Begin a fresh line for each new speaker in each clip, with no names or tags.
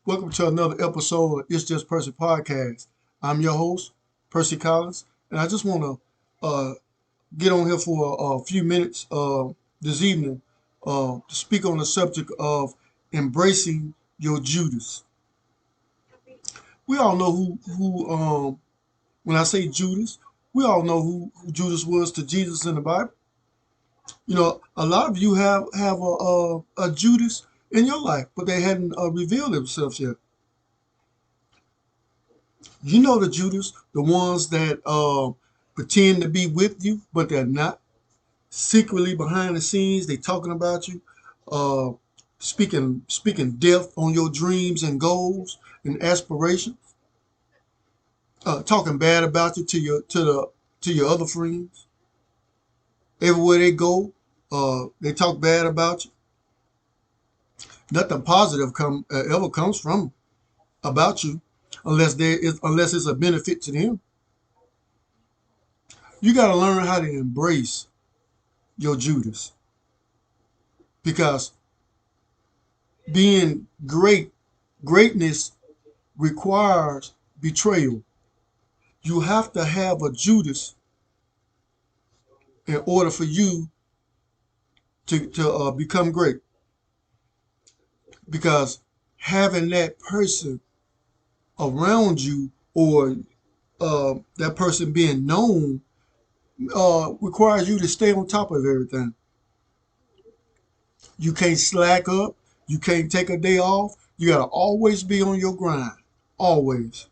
Welcome to another episode of It's Just Percy Podcast. I'm your host, Percy Collins, and I just want to get on here for a few minutes this evening to speak on the subject of embracing your Judas. We all know when I say Judas, we all know who Judas was to Jesus in the Bible. You know, a lot of you have a Judas in your life, but they hadn't revealed themselves yet. You know the Judas, the ones that pretend to be with you, but they're not. Secretly behind the scenes, they talking about you, uh, speaking death on your dreams and goals and aspirations, talking bad about you to your other friends. Everywhere they go, they talk bad about you. Nothing positive ever comes from about you, unless it's a benefit to them. You got to learn how to embrace your Judas because being greatness requires betrayal. You have to have a Judas in order for you to become great. Because having that person around you or that person being known requires you to stay on top of everything. You can't slack up. You can't take a day off. You got to always be on your grind. Always.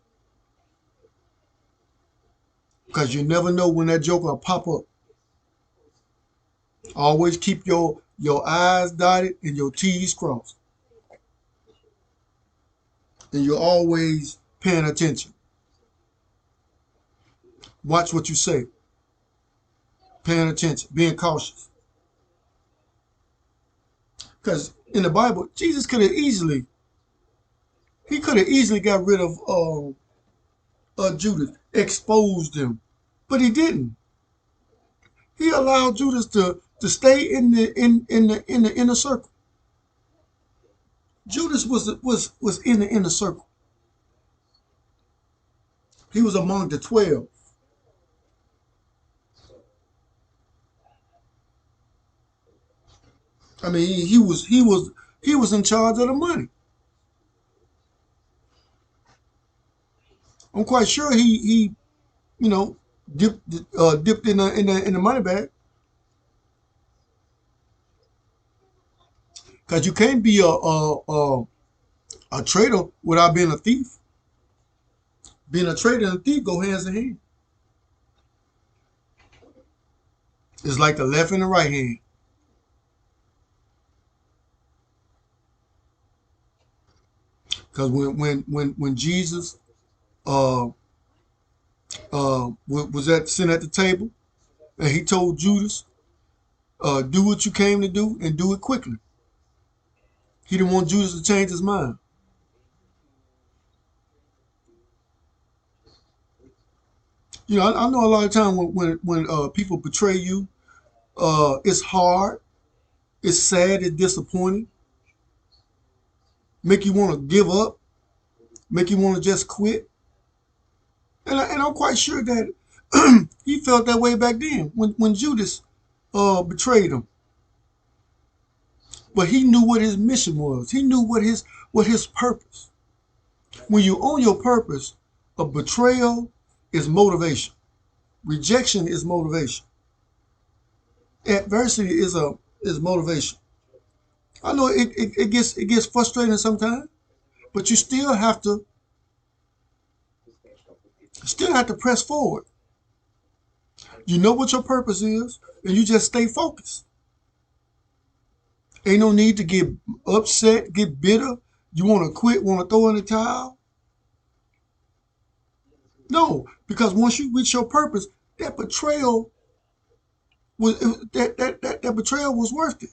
Because you never know when that joker will pop up. Always keep your I's dotted and your T's crossed. And you're always paying attention. Watch what you say. Paying attention. Being cautious. Because in the Bible, Jesus could have easily got rid of Judas, exposed him. But he didn't. He allowed Judas to stay in the inner circle. Judas was in the inner circle. He was among the 12. I mean, he was in charge of the money. I'm quite sure he you know dipped in the money bag because you can't be a trader without being a thief. Being a trader and a thief go hands in hand. It's like the left and the right hand. Because when Jesus uh was sitting at the table and he told Judas, do what you came to do and do it quickly. He didn't want Judas to change his mind. You know, I know a lot of time when people betray you, it's hard, it's sad, it's disappointing, make you want to give up, make you want to just quit. And I'm quite sure that he felt that way back then when Judas betrayed him. But he knew what his mission was. He knew what his purpose. When you own your purpose, a betrayal is motivation. Rejection is motivation. Adversity is motivation. I know it gets frustrating sometimes, but you still have to press forward. You know what your purpose is, and you just stay focused. Ain't no need to get upset, get bitter. You want to quit, want to throw in the towel. No, because once you reach your purpose, that betrayal that betrayal was worth it.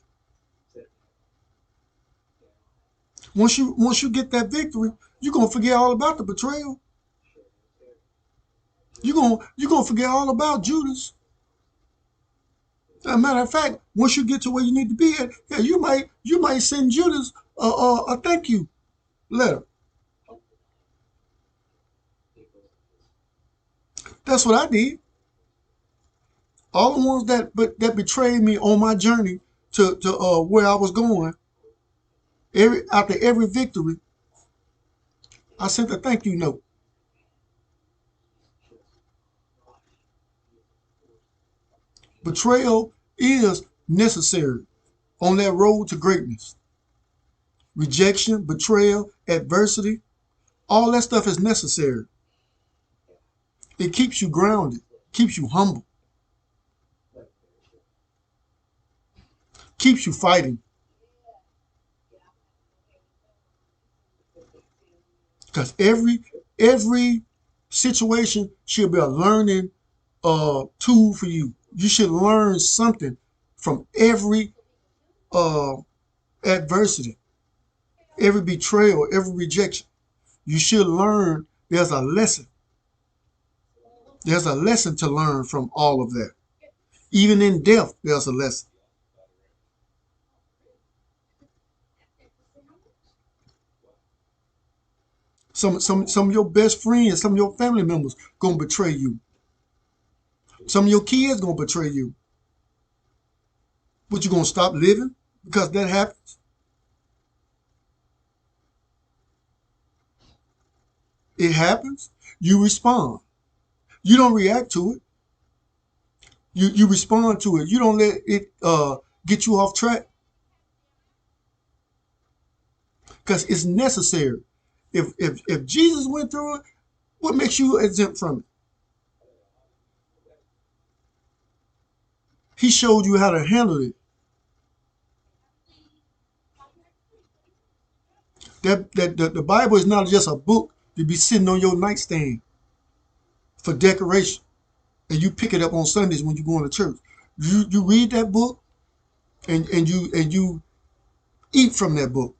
Once you get that victory, you're gonna forget all about the betrayal. You're gonna forget all about Judas. As a matter of fact, once you get to where you need to be at, yeah, you might send Judas a thank you letter. That's what I did. All the ones that betrayed me on my journey to where I was going, after every victory, I sent a thank you note. Betrayal is necessary on that road to greatness. Rejection, betrayal, adversity, all that stuff is necessary. It keeps you grounded, keeps you humble, keeps you fighting. Because every situation should be a learning tool for you. You should learn something from every uh, adversity, every betrayal, every rejection. You should learn there's a lesson. There's a lesson to learn from all of that. Even in death, there's a lesson. Some of your best friends, some of your family members gonna betray you. Some of your kids gonna betray you. But you gonna stop living because that happens? It happens. You respond. You don't react to it. You respond to it. You don't let it get you off track because it's necessary. If Jesus went through it, what makes you exempt from it? He showed you how to handle it. The Bible is not just a book to be sitting on your nightstand for decoration, and you pick it up on Sundays when you go to church. You read that book and you eat from that book.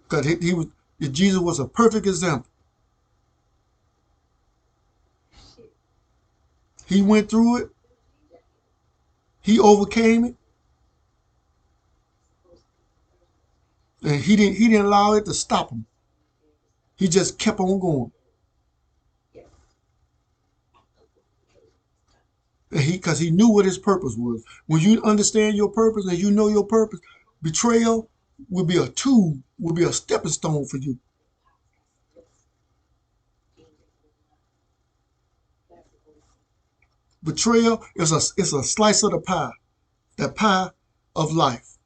Because he was Jesus was a perfect example. He went through it. He overcame it, and he didn't allow it to stop him. He just kept on going. And because he knew what his purpose was. When you understand your purpose and you know your purpose, betrayal will be a tool, will be a stepping stone for you. Betrayal is a slice of the pie, the pie of life.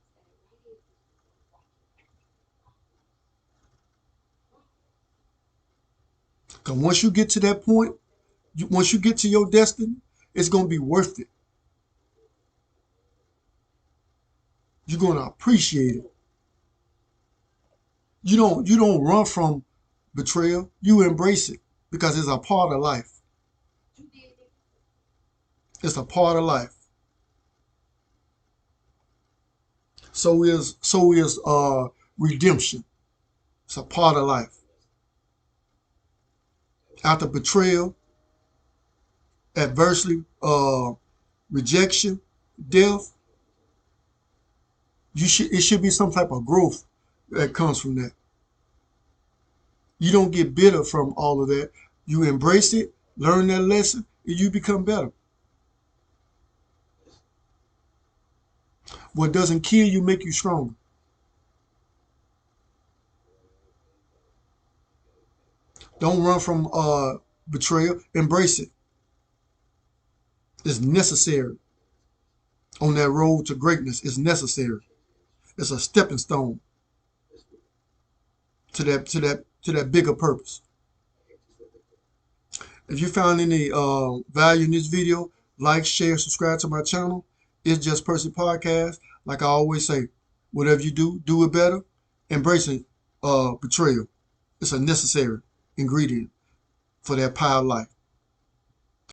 Because once you get to that point, once you get to your destiny, it's gonna be worth it. You're gonna appreciate it. You don't run from betrayal. You embrace it because it's a part of life. It's a part of life. So is redemption. It's a part of life. After betrayal, adversity, rejection, death, it should be some type of growth that comes from that. You don't get bitter from all of that. You embrace it, learn that lesson, and you become better. What doesn't kill you make you stronger. Don't run from betrayal. Embrace it. It's necessary on that road to greatness. It's necessary. It's a stepping stone to that bigger purpose. If you found any value in this video, like, share, subscribe to my channel. It's Just Percy Podcast. Like I always say, whatever you do, do it better. Embracing betrayal. It's a necessary ingredient for that pie of life.